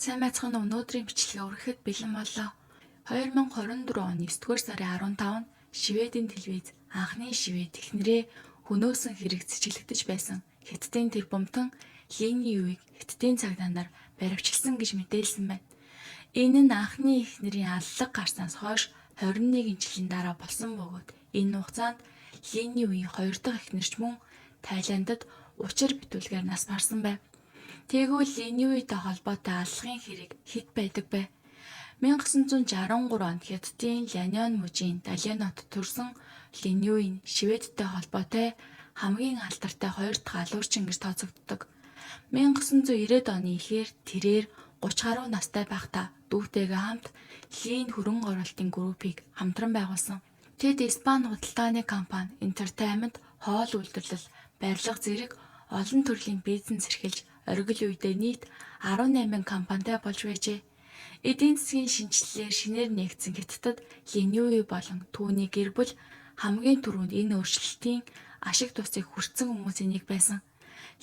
Сайн байцгаана уу? Өнөөдрийн бичлэгээ өргөхөд бэлэн боллоо. 2024 оны 9-р сарын 15-нд Шведийн телевиз анхны швед эхнэрээ хөнөөсөн хэрэг цэцгэлэгдэж байсан Хятадын тэр бомтон Линий үеийг Хятадын цагдаа нар баривчилсан гэж мэдээлсэн байна. Энэ нь анхны эхнэрийн аллаг гарснаас хойш 21 жилийн дараа болсон бөгөөд энэ хугацаанд Линий үеийн 2 дахь эхнэрч мөн Тайландд учир битүүлгээр нас барсан байв. Тэгвэл Линий үетэй холбоотой аллагын хэрэг хэд байдаг бэ? 1963 онд Хятадын Ляньон мужийн Далианот төрсэн Линий үе нь Шведтэй холбоотой хамгийн алдартай 2 дахь алуурчин гэж тооцогддог. 1990-ад оны эхээр тэрээр 30 гаруй настай байхдаа дүүтэйгээ хамт Лин хөрөнгө оруулалтын группийг хамтран байгуулсан. Тэд Испани худалдааны компани Entertainment хоол үйлдвэрлэл, барилга зэрэг олон төрлийн бизнес эрхэлж оргил үедээ нийт 18 компанитай болж байжээ. Эдийн засгийн шинжилэлээр шинээр нээгдсэн Хятадд Линий үе болон түүний гэр бүл хамгийн түрүүнд энэ өөрчлөлтийн ашиг тусыг хүртсэн хүмүүсийн нэг байсан.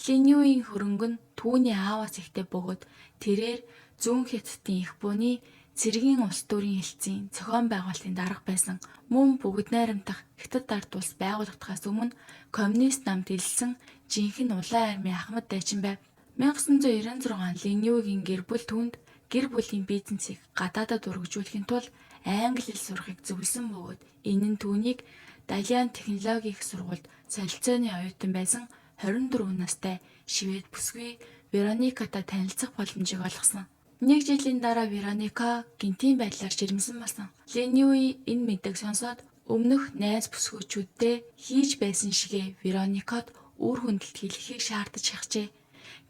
Линий үеийн хөрөнгө нь түүний ааваас ихтэй бөгөөд тэрээр зүүн Хятадын их бууны цэргийн улс төрийн хэлтсийн зохион байгуулалтын дарга байсан. Мөн бүгд найрамдах Хятад ард улс байгуулагдахаас өмнө коммунист намд илсэн жинхэнэ улаан армийн Ахмад дайчин байв. 1996 онд Линий үеийн гэр бүл түүнд гэр бүлийн бизнесийг гадаадад өргөжүүлэхийн тулд англи хэл сурахыг зөвлөсөн бөгөөд энэ нь түүнийг Далиан технологийн их сургуульд солилцооны оюутан байсан 24 настай швед бүсгүй Вероникатай танилцах боломжийг олгосон. 1 жилийн дараа Вероника гинтийн байдлаар жирэмсэн болсон. Линий үе энэ мэдээг сонсоод өмнөх найз бүсгүйчүүддээ хийж байсан шигээ Вероникад үр хөндлөлт хийхийг шаардаж хягчээ.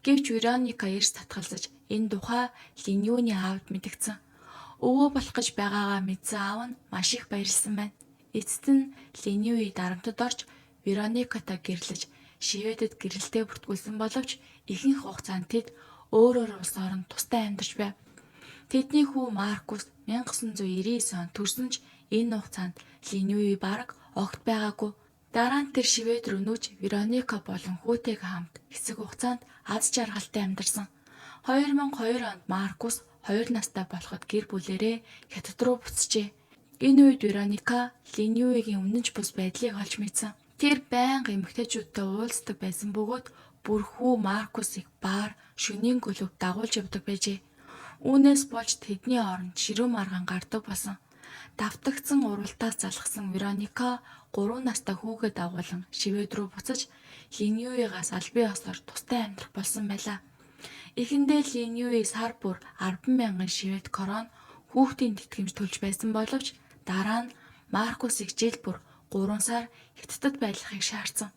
Гэвч Вероника эрс татгалзаж энэ тухай Линий үеийн аавд мэдгдсэн. Өвөө болох гэж байгаагаа мэдсэн аав нь маш их баярлсан байна. Эцэст нь Линий үе дарамтад орж Вероникатай гэрлэж Шведэд гэрэлтэй бүртгүүлсэн боловч ихэнх хугацаанд тэд өөрөөр улс орнд тустай амьдарч байв. Тэдний хүү Маркус 1999 онд төрсөн ч энэ хугацаанд Линий үе бараг огт байгаагүй. Дараа нь тэр Швед рүү нүүж Вероника болон хүүтэйгээ хамт хэсэг хугацаанд аз жаргалтай амьдарсан. 2002 онд Маркус 2 настай болоход гэр бүлээрээ Хятад руу буцжээ. Энэ үед Вероника Линий үеийн өмнөж бус байдлыг олж мэдсэн. Тэр байнга эмэгтэйчүүдтэй уулздаг байсан бөгөөд бүр хүү Маркусыг бар, шөнийн клуб дагуулж явдаг байжээ. Үүнээс болж тэдний оронд ширүү маргаан гардаг болсон. Давтагдсан уралдаас залхсан Вероника 3 настай хүүгээ дагуулan Швед рүү буцаж Линий үеигээс албан ёсоор тустай амьдрах болсон байлаа. Эхэндээ Линий үе сар бүр 10,000 швед крон хүүхдийн тэтгэмж төлж байсан боловч дараа нь Маркусыг жил бүр 3 сар Хятадд байрлахыг шаардсан.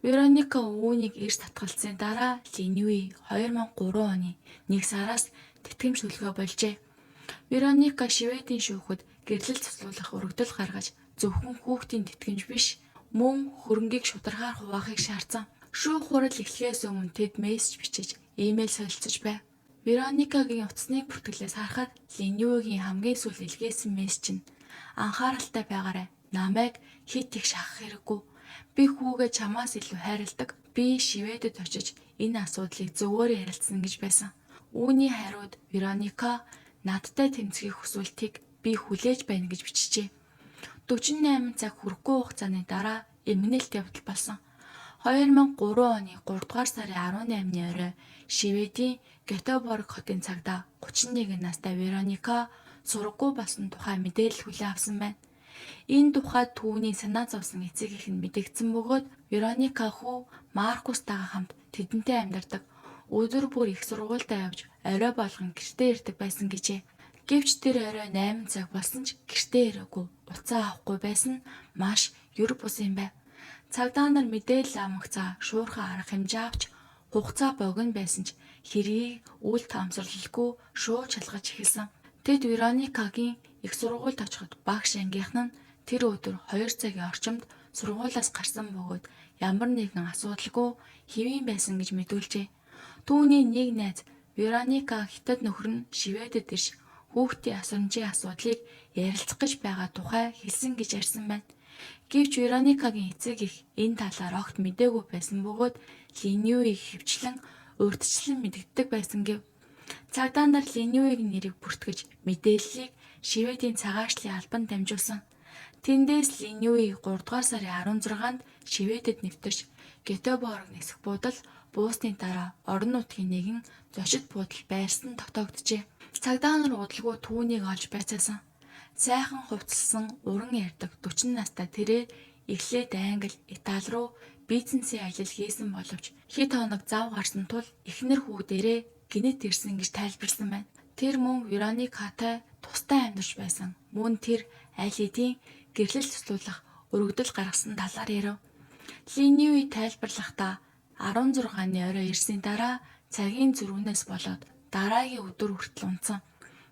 Вероника үүнийг эрс татгалзсны дараа Линий үе 2003 оны 1 сараас тэтгэмж төлөхөө болжээ. Вероника Шведийн шүүхэд гэрлэл цуцлуулах өргөдөл гаргаж зөвхөн хүүхдийн тэтгэмж биш мөн хөрөнгийг шударгаар хуваахыг шаардсан. Шүүх хурал эхлэхээс өмнө тэд мессеж бичиж, имэйл солилцож байв. Вероникагийн утасныг бүртгэлээс харахад Линий үеийн хамгийн сүүл илгээсэн мессеж нь анхааралтай байгаарай. Намайг хит их шахах хэрэггүй. Би хүүгээ чамаас илүү хайрладаг. Би Шведэд очиж энэ асуудлыг зөвөөр ярилцсан гэж байсан. Үүний хариуд Вероника надтай тэмцэхийг хүсвэл би хүлээж байна гэж бичжээ. 48 цаг хүрэхгүй хугацааны дараа эмгэнэлт явдал болсон. 2003 оны 3 дугаар сарын 18-ны орой Шведийн Göteborg хотын цагдаа 31 настай Вероника сургаггүй болсон тухай мэдээлэл хүлээн авсан байна. Энэ тухайд түүний санаа зовсон эцэг эх нь мэдэгдсэн бөгөөд Вероника хүү Маркустайгаа хамт тэдэнтэй амьдардаг. Өдөр бүр их сургуультай явж орой болгон гэртээ ирдэг байсан гэжээ. Гэвч тэр орой 8 цаг болсон ч гэртээ ирээгүй. Уцаа авахгүй байсан нь маш ёр бус юм байв. Цагдаа нар мэдээлэл амгацаа шуурхай арга хэмжээ авч хугацаа богино байсан ч хэргийг үл таамсарлалгүй шууд шалгаж эхэлсэн. Тэд Вероникагийн их сургуульд очиход багш ангийнхан нь тэр өдөр 2 цагийн орчимд сургуулиас гарсан бөгөөд ямар нэгэн асуудалгүй хэвийн байсан гэж мэдүүлжээ. Түүний нэг найз Вероника Хятад нөхөр нь Шведэд ирж хүүхдийн асрамжийн асуудлыг ярилцах гэж байгаа тухай хэлсэн гэж ярьсан байна. Гэвч Вероникагийн эцэг их энэ талаар огт мэдээгүй байсан бөгөөд Линий үеийг хөвчлэн урьдчилан мэдэгддэг байсан гэв. Цагдаа нар Линюигийн нэрийг бүртгэж мэдээллийг Шведийн цагаачлалын албанд дамжуулсан. Тэндээс Линюи 3 дугаар сарын 16-нд Шведэд нэвтэрч Гетеборг нисэх буудал буусны дараа орон нутгийн нэгэн зочид буудал байрсан тогтоогджээ. Цагдаа нар удалгүй түүнийг олж байцаасан. Сайхан хувцалсан, уран ярьдаг 40 настай тэрээр эхлээд Англи, Итали руу бизнесийн ажил хийсэн боловч хэд хоног зав гарсан тул эхнэр хүүдээрээ гинэт ирсэн гэж тайлбарласан байна. Тэр мөн Вероникатай тустай амьдарч байсан. Мөн тэр аль хэдийн гэрлэл туслуулах өргөдөл гаргасан талаар ярив. Линюи тайлбарлахдаа 16-ны орой ирсний дараа цагийн зөрүүнээс болоод дараагийн өдөр хүртэл унтсан.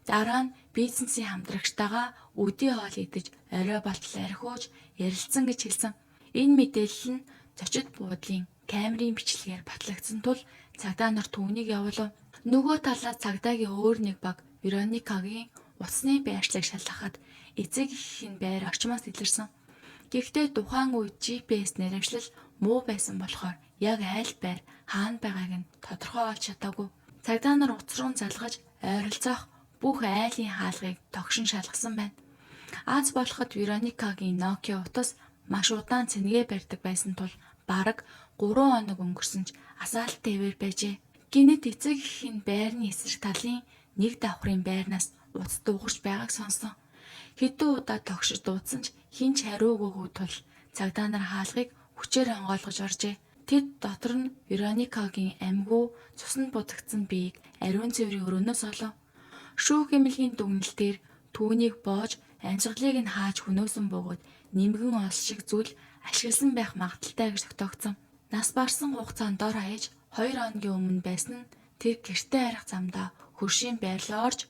Дараа нь бизнесийн хамтрагчтайгаа өдий хоол идэж орой болтол архиуж ярилцсан гэж хэлсэн. Энэ мэдээлэл нь зочид буудлын камерын бичлэгээр батлагдсан тул цагдаа нар түүнийг явуулав. Нөгөө талаас цагдаагийн өөр нэг баг Вероникагийн утасны байршлыг шалгахад эцэг эхийн байр орчмоос илэрсэн. Гэхдээ тухайн үед GPS нэрвэшлэл муу байсан болохоор яг аль байр хаана байгааг нь тодорхой олж чадаагүй. Цагдаа нар утас руу залгаж ойролцоох бүх айлын хаалгыг тогшин шалгасан байна. Аз болоход Вероникагийн Nokia утас маш удаан цэнгээ барьдаг байсан тул бараг 3 хоног өнгөрсөн ч асаалттай хэвээр байжээ. Гинэт эцэг эхийн байрны эсрэг талын нэг давхрын байрнаас утас дуугарч байгааг сонссон. Хэдэн удаа тогшиж дуудсан ч хинч хариугүйгүй тул цагдаа нар хаалгыг хүчээр онгойлгож оржээ. Тэд дотор нь Вероникагийн амьгүй цуснд будагдсан биеийг ариун цэврийн өрөөнөөс олов. Шүүх эмнэлгийн дүгнэлтээр түүнийг боож амьсгалыг нь хааж хөнөөсөн бөгөөд нимгэн олс шиг зүйл ашигласан байх магадaltaй гэж тогтоогдсон. Нас барсан хугацаанд дор хаяж 2 хоногийн өмнө байсан нь тэр гэртээ арих замдаа хөршийн байрлал орж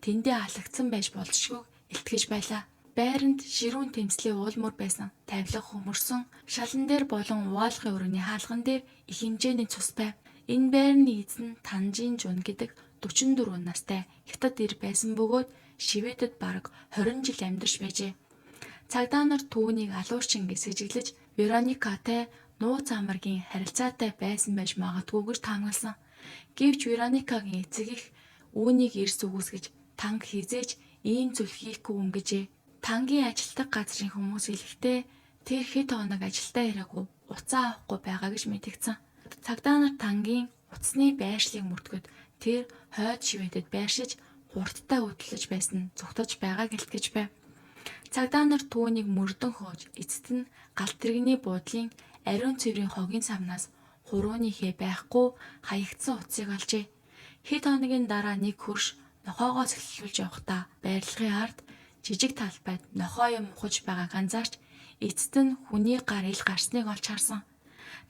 тэндээ алагдсан байж болзошгүй илтгэж байлаа. Байранд ширүүн тэмцлийн уулмөр байсан. Тавилга хөмөрсөн шалан дээр болон угаалгын өрөөний хаалган дээр их хэмжээний цус байв. Энэ байрны эзэн Танжин Жун гэдэг 44 настай хятад ир байсан бөгөөд Шведэд бараг 20 жил амьдарч байжээ. Цагдаа нар түүнийг алуурчин гэсэжиглэж Вероникатай нууц амаргийн харилцаатай байсан байж магадгүй гэж таамагласан. Гэвч Вероникагийн эцэг их үүнийг эрс үгүйсгэж танг хизээж ийм зүйл хийхгүй өнгөжээ. Тангийн ажилтг газрын хүмүүс хэлэхдээ тэр хэд хоног ажилдаа ирээгүй уцаа авахгүй байгаа гэж мэдгдсэн. Цагдаа нар тангийн утасны байршлыг мөрдгөд тэр хойд Шведэд байршиж хурдтай хөдөлж байсан нь зүгтж байгааг илтгэж байв. Цагдаа нар түүнийг мөрдөн хөөж эцэст нь галт тэрэгний буудлын ариун цэврийн хогийн самнаас хурууны хээ байхгүй хаягдсан утсыг олжээ. Хэд хоногийн дараа нэг хөрш нохоогоос эхлүүлж явахдаа байрлагын ард жижиг талбайд нохоо юм ухаж байгааг анзаарч эцэст нь хүний гар ил гарсныг олж харсан.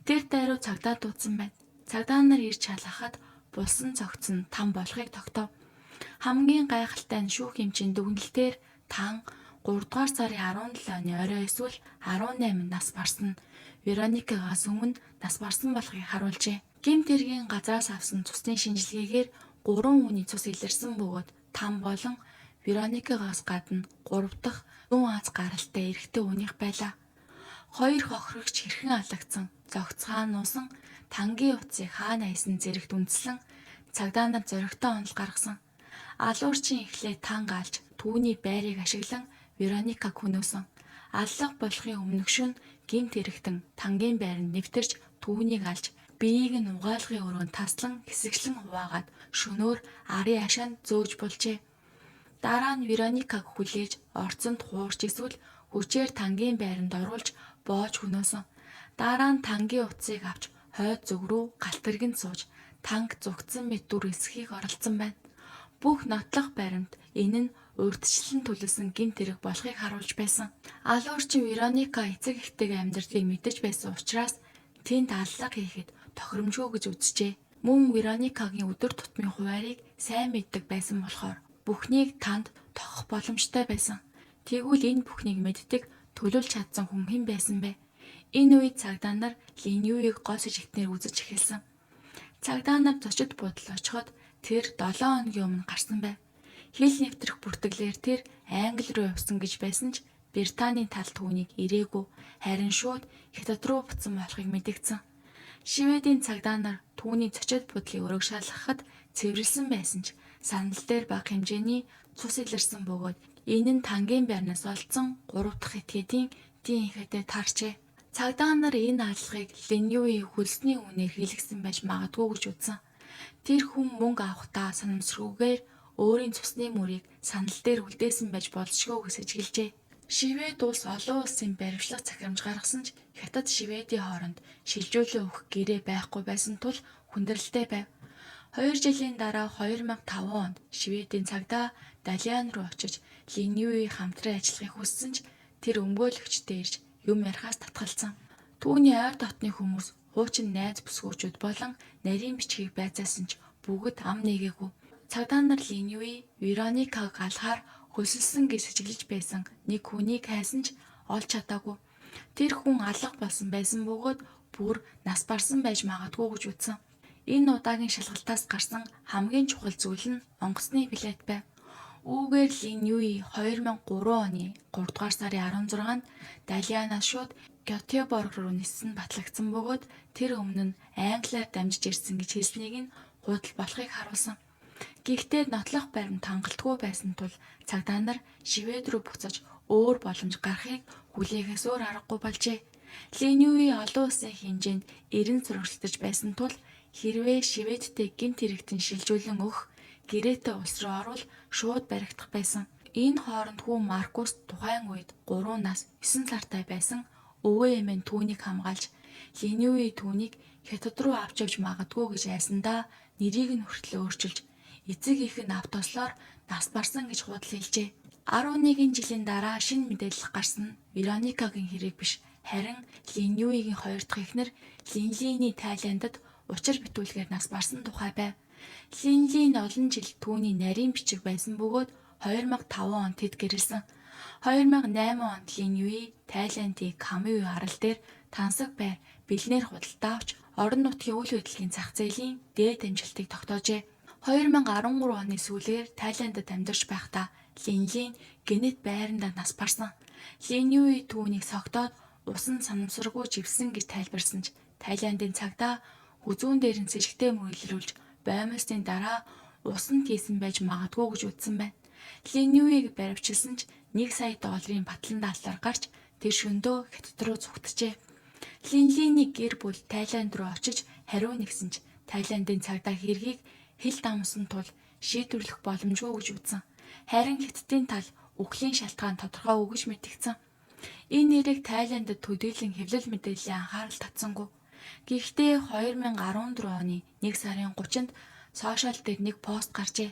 Тэр дайруу цагдаа дуудсан байна. Цагдаа нар ирж халахад булсан цогцсон там болохыг тогтов. Хамгийн гайхалтай нь шүүх эмчийн дүгнэлтээр тан 3 дугаар сарын 17-ны орой эсвэл 18 нас барсан Вероникагаас өмнө нас барсан болохыг харуулжээ. Гэмт хэргийн газраас авсан цусны шинжилгээгээр 3 хүний цус илэрсэн бөгөөд там болон Вероникагаас гадна 3 дахь зүүн Аз гаралтай эрэгтэй хүнийх байлаа. 2 хохирогч хэрхэн алагдсан, зогцгаан нуусан тангийн утсыг хаана хайсан зэрэгт үндэслэн цагдаа нар зоригтой онол гаргасан. Алуурчин эхлээ танг алж түүний байрыг ашиглан Вероникаг хөнөөсөн. Аллах болохын өмнөх шөнө гэмт хэрэгтэн тангийн байранд нэвтэрч түүнийг алж биеийг нь угаалгын өрөөнд таслан хэсэгчлэн хуваагаад шөнөөр арын ашаанд зөөж болжээ. Дараа нь Вероникаг хүлээж орцонд хуурч эсвэл хүчээр тангийн байранд оруулж боож хөнөөсөн. Дараа нь тангийн утсыг авч хойд зүг рүү галт тэргэнд сууж танк зүгтсэн мэт дүр эсхийг оролцсон байна. Бүх нотлох баримт энэ нь урьдчилан төлөвлөсөн гэмт хэрэг болохыг харуулж байсан. Алуурчин Вероника эцэг эхтэйгээ амьдралыг мэдэж байсан учраас тэнд аллах хийхэд тохиромжгүй гэж үзжээ. Мөн Вероникагийн өдөр тутмын хуваарийг сайн мэддэг байсан болохоор бүхнийг танд тохох боломжтой байсан. Тэгвэл энэ бүхнийг мэддэг төлөвлөж чадсан хүн хэн байсан бэ? Энэ үед цагдаа нар Линюиг гол сэжигтнэр үзэж эхэлсэн. Цагдаа нар зочид буудал очиход тэр 7 хоногийн өмнө гарсан байв. Хил нэвтрэх бүртгэлээр тэр Англи руу явсан гэж байсан ч Британийн талд түүнийг ирээгүй, харин шууд Хятад руу буцсан болохыг мэдгдсэн. Шведийн цагдаа нар түүний зочид буудлын өрөөг шалгахад цэвэрлсэн байсан ч санал дээр бага хэмжээний цус илэрсэн бөгөөд энэ нь тангийн байрнаас олдсон 3 дахь этгээдийн дийн ихэтэй таарчээ. Цагдаа нар энэ аллагыг Линюи хөлсний үнээр хийлгсэн байж магадгүй гэж үзсэн. Тэр хүн мөнгө авахдаа санамсаргүйгээр өөрийн цусны мөрийг санал дээр үлдээсэн байж болзошгүй гэж сэжгэлжээ. Швед улс олон улсын баримтлах захирамж гаргасан ч Хятад Шведийн хооронд шилжүүлэн өгөх гэрээ байхгүй байсан тул хүндрэлтэй байв. 2 жилийн дараа 2005 онд Шведийн цагдаа Далиан руу очиж Линюи хамтран ажиллахыг хүссэн ч тэр өмгөөлөгчтэй ирж юм ярихаас татгалзсан. Түүний ойр дотны хүмүүс хуучин найз бүсгүүчүүд болон нарийн бичгийг байцаасан ч бүгд ам нэгээгүй. Цагдаа нар Линюи Вероникаг галахаар хөлсөлсөн гэж сэжиглэж байсан нэг хүнийг хайсан ч олж чадаагүй. Тэр хүн алга болсон байсан бөгөөд бүр нас барсан байж магадгүй гэж үзсэн. Энэ удаагийн шалгалтаас гарсан хамгийн чухал зүйл нь онгоцны билет байв. Үүгээр Линюи 2003 оны 3 дугаар сарын 16-нд Далианаас шууд Гётеборг руу нисэн батлагдсан бөгөөд тэр өмнө нь англиар дамжиж ирсэн гэж хэлснийг нь худал болохыг харуулсан. Гэхдээ нотлох баримт хангалтгүй байсан тул цагдаа нар Швед рүү буцаж өөр боломж гарахыг хүлээхээс өөр аргагүй болжээ. Линюи олон улсын хэмжээнд эрен сургалтж байсан тул хэрвээ Шведтэй гэмт хэрэгтэн шилжүүлэн өгөх гэрээтэй улс руу орвол шууд баригдах байсан. Энэ хооронд хүү Маркус тухайн үед 3 нас 9 сартай байсан. Өвөө эмээ түүнийг хамгаалж Линюи түүнийг Хятад руу авч явж магадгүй гэж айсандаа нэрийг нь хүртэл өөрчилж эцэг их нь автослоор нас барсан гэж худал хэлжээ. 11 жилийн дараа шинэ мэдээлэл гарсан нь Вероникагийн хэрэг биш, харин Линюигийн 2 дахь эхнэр Линлиний Тайландд учир битүүлгээр нас барсан тухай байв. Линлин олон жил түүний нарийн бичиг байсан бөгөөд 2005 онд тэд гэрэлсэн. 2008 онд Линюи Тайландын Камүй арал дээр тансаг байр бэлнээр худалдаа авч орон нутгийн үйл хөдлөлийн зах зээлийн дээд амжилтыг тогтоожээ. 2013 оны сүүлээр Тайландд амьдарч байхдаа Линлин генет байрандаа нас барсан. Линюи түүнийг согтоод усан санамсаргүй живсэн гэж тайлбарсан ч Тайландын цагдаа хүзүүн дээр нь сэжигтэй мөрөлрүүлж боомостын дараа усан тийсэн байж магадгүй гэж үзсэн байна. Линюиг баривчилсан ч 1 сая долларын батлан дааллаар гарч тэр шөндөө Хятад руу зүгтжээ. Линлиний гэр бүл Тайланд руу очиж хариу нэгсэн ч Тайландын цагдаа хэргийг хил дамсан тул шийдвэрлэх боломжгүй гэж үзсэн. Харин Хятадын тал үхлийн шалтгаан тодорхой өгж мэдгдсэн. Энэ нэрийг Тайландд төдийлөн хэвлэл мэдээллийн анхаарал татсангүй. Гэхдээ 2014 оны 1 сарын 30-нд сошиал дээр нэг пост гарчээ.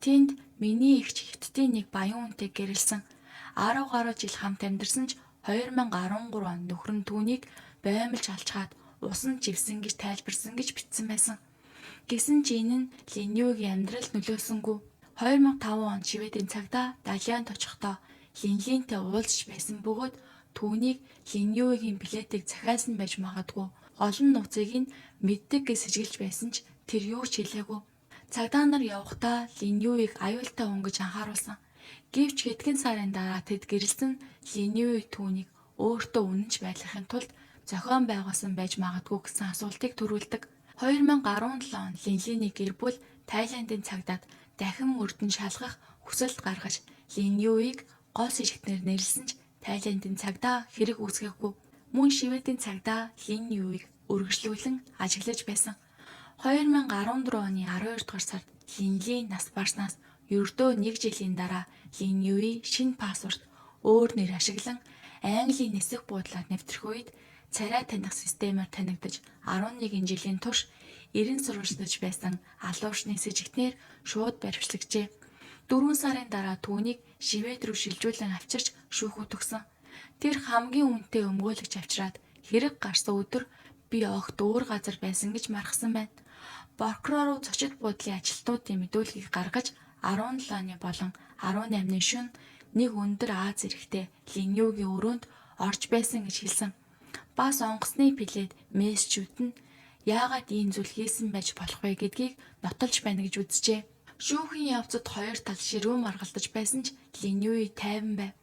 Тэнд миний эгч Хятадын нэг баян хүнтэй гэрэлсэн. 10 гаруй жил хамт амьдарсан ч 2013 онд нөхөр нь түүнийг боомлж алчгаад усан живсэн гэж тайлбарсан гэж бичсэн байсан. Гэсэн ч энэ нь Линюигийн амьдралд нөлөөсөнгүй. 2005 онд Шведийн цагдаа Далианд очихдоо Линлинтэй уулзч байсан бөгөөд түүнийг Линюигийн билетийг захиасан байж магадгүй. Олон нууцыг нь мэддэг гэж сэжгэлж байсан ч тэр юу ч хэлээгүй. Цагдаа нар явахдаа Линюиг аюултай өнгөж анхааруулсан. Гэвч хэдхэн сарын дараа тэд гэрэлсэн Линюи түүнийг өөртөө үнэнч байлгахын тулд зохион байгуулсан байж магадгүй гэсэн асуултыг төрүүлдэг. 2017 онд Линлиний гэр бүл Тайландын цагдаад дахин өрдөн шалгах хүсэлт гаргаж Линюиг гол сэжигтнэр нэрлсэн ч Тайландын цагдаа хэрэг үүсгээгүй. Мөн Шведийн цагдаа Линюиг үргэлжлүүлэн ажиглаж байсан. 2014 оны 12 дугаар сард Линлин нас барснаас ердөө 1 жилийн дараа Линюи шинэ паспорт өөр нэр ашиглан Английн нисэх буудлаар нэвтрэх үед царай таних системээр танигдаж 11 жилийн турш эрен сурвалжлаж байсан алуушны сэжигтнэр шууд баривчлагжээ. 4 сарын дараа түүнийг Швед рүү шилжүүлэн авчирч шүүхүүд өгсөн. Тэр хамгийн үнэтэй өмгөөлөгч авчираад хэрэг гарсан өдөр би огт өөр газар байсан гэж мархсан байна. Прокурор зочид буудлын ажилтнуудын мэдүүлгийг гаргаж 17-ны болон 18-ны шөнө нэг өндөр Аз эрэхтэй Линюигийн өрөөнд орж байсан гэж хэлсэн. Бас онгоцны билет мессежүүд нь яагаад ийм зүйл хийсэн байж болох вэ гэдгийг нотолж байна гэж үзжээ. Шүүхийн явцад хоёр тал ширүүн маргалдаж байсан ч Линюи тайван байв.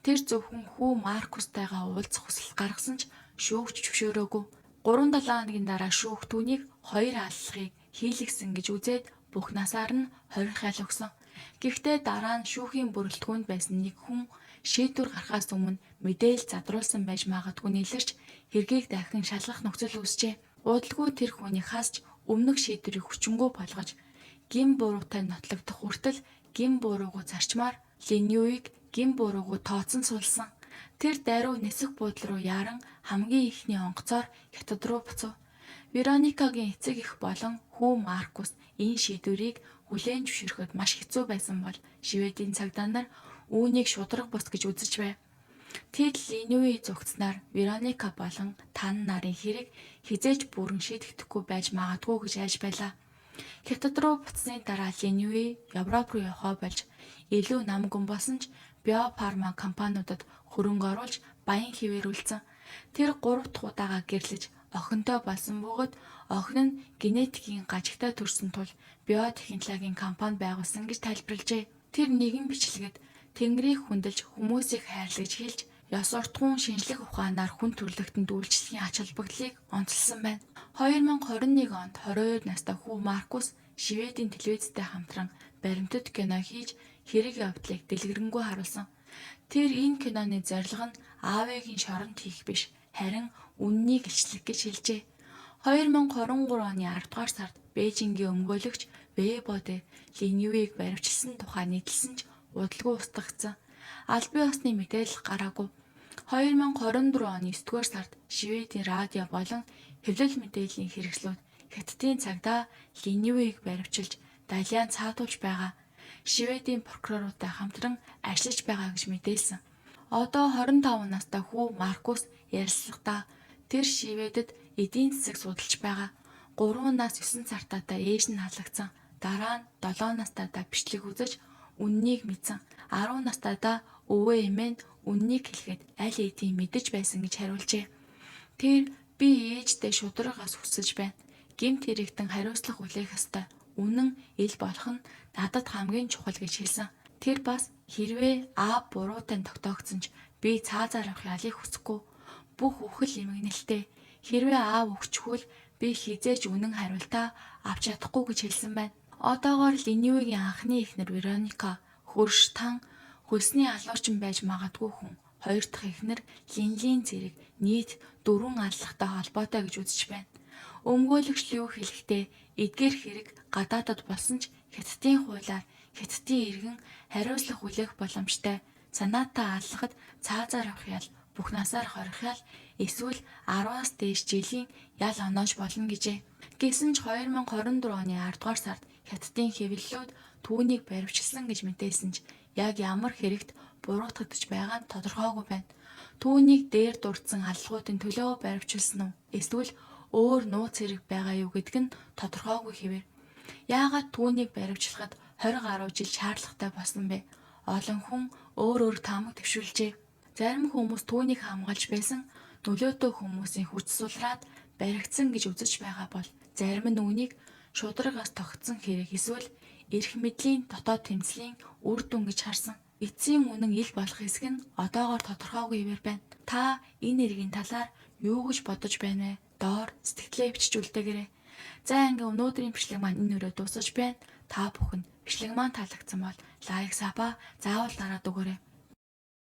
Тэр зөвхөн хүү Маркустайгаа уулзах хүсэл гаргасан ч шүүгч зөвшөөрөөгүй. 3-7 хоногийн дараа шүүх түүнийг хоёр аллахыг хийлгсэн гэж үзээд бүх насаар нь 20 хял өгсөн. Гэхдээ дараа нь шүүхийн бүрэлдэхүүнд байсан нэг хүн шийдвэр гаргахаас өмнө мэдээлэл задруулсан байж магадгүй нийлэрч хэргийг дахин шалгах нөхцөл үүсчээ. Удалгүй тэр хүнийг хасч өмнөх шийдвэрийг хүчингү болгож гин буруутай нотлогдох хүртэл гин буруугүй зарчмаар Линюиг гин буруугүй тооцсон сулсан. Тэр даруй нисэх буудлын руу яаран хамгийн ихний онгоцоор хятад руу буцав. Вероникагийн эцэг эх болон хүү Маркус энэ шийдвэрийг хүлээн зөвшөөрөхөд маш хэцүү байсан бол Шведийн цагдаа нар үүнийг шударга бус гэж үзэж байв. Тэд Линюи зүгтснаар Вероника болон тан нарын хэрэг хизээж бүрэн шийдэгдэхгүй байж магадгүй гэж айж байлаа. Хятад руу буцсны дараа Линюи Европ руу явхаа болж илүү намгүн болсон ч биофарма компаниудад хөрөнгө оруулж баян хിവэрүүлсэн. Тэр 3 дахь удаага гэрлэж охинтой болсон бөгөөд охин нь генетикийн гажигтай төрсөн тул биотехнологийн компани байгуулсан гэж тайлбарлажээ. Тэр нэгэн бичлэгэд Тэнгэрийг хүндэлж хүмүүсийг хайрлагж хэлж ёс уртгуун шинжлэх ухаанаар хүн төрөлхтөнд үйлчлэхийн ач холбогдлыг онцлсан байна. 2021 онд 22 настай хүү Маркус Шведийн телевизтэй хамтран баримтат кино хийж хэрэг явдлыг дэлгэрэнгүй харуулсан. Тэр энэ киноны зорилго нь аавыгийн шоронд хийх биш, харин үннийг илчлэх гэж хэлжээ. 2023 оны 10 дугаар сард Бээжингийн өмгөөлөгч Weibo-д Линюиг баривчилсан тухай нийтэлсэн ч удалгүй устгагдсан. Аль бие усны мэдээлэл гараагүй. 2024 оны 9 дугаар сард Шведийн радио болон хэвлэл мэдээллийн хэрэгслүүд Хятадын цагдаа Линюиг баривчилж Далиан цаатуулж байгаа. Шведийн прокуроруудтай хамтран ажиллаж байгаа гэж мэдээлсэн. Одоо 25 настай хүү Маркус ярилцлагадаа тэр Шведэд эдийн засаг судалж байгаа. 3 нас 9 сартаатай ээж нь халагдсан. Дараа нь 7 настайдаа бичлэг үзэж үннийг мэдсэн. 10 настайдаа өвөө эмээ нь үннийг хэлэхэд аль хэдийн мэдэж байсан гэж хариулжээ. Тэр би ээжтэй шударгаас хүсэж байна. Гэмт хэрэгтэн хариуцлах хүлээх ёстой. Үнэн ил болох нь надад хамгийн чухал гэж хэлсэн. Тэр бас хэрвээ аав буруутай тогтоогдсон ч би цаазаар авах ялыг хүсэхгүй. Бүх үхэл эмгэнэлтэй. Хэрвээ аав өгчхүүл би хизээж үнэн хариултаа авч чадахгүй гэж хэлсэн байна. Одоогоор Линюигийн анхны эхнэр Вероника хөрш тан хөлсний алуурчин байж магадгүй хүн. Хоёр дахь эхнэр Линлийн зэрэг нийт 4 аллахтай холбоотой гэж үзэж байна. Өмгөөлөгч юу хэлэхдээ эдгээр хэрэг гадаадад болсон ч Хятадын хуулиар Хятадын иргэн хариуцлах хүлээх боломжтой. Санаатаа аллахад цаазаар авах ял, бүх насаар хорих ял, эсвэл 10-аас дээш жилийн ял оноож болно гэжээ. Гэсэн ч 2024 оны 10 дугаар сард Хятадын хэвлэлүүд түүнийг баривчилсан гэж мэдээсэн ч яг ямар хэрэгт буруутгагдж байгаа нь тодорхойгүй байна. Түүнийг дээр дурдсан аллагуудын төлөө баривчилсан уу? Эсвэл өөр нууц хэрэг байгаа юу гэдг нь тодорхойгүй хэвээр. Яагаад түүнийг баривчлахад 20 гаруй жил шаардлагатай болсон бэ? Олон хүн өөр таамаг төвшүүлжээ. Зарим хүмүүс түүнийг хамгаалж байсан нөлөөтэй хүмүүсийн хүч сулраад баригдсан гэж үзэж байгаа бол зарим нь үүнийг шударгаас тогтсон хэрэг эсвэл эрх мэдлийн дотоод тэмцлийн үр дүн гэж харсан. Эцсийн үнэн ил болох хэсэг нь одоогоор тодорхойгүй хэвээр байна. Та энэ эргийн талаар юу гэж бодож байна вэ? Доор сэтгэлээ бичиж үлдээгээрэй. За ингээ өнөөдрийн бичлэг маань энэ өрөө дуусаж байна. Та бүхэн бичлэг маань таалагдсан бол лайк, саба заавал дараад өгөөрэй.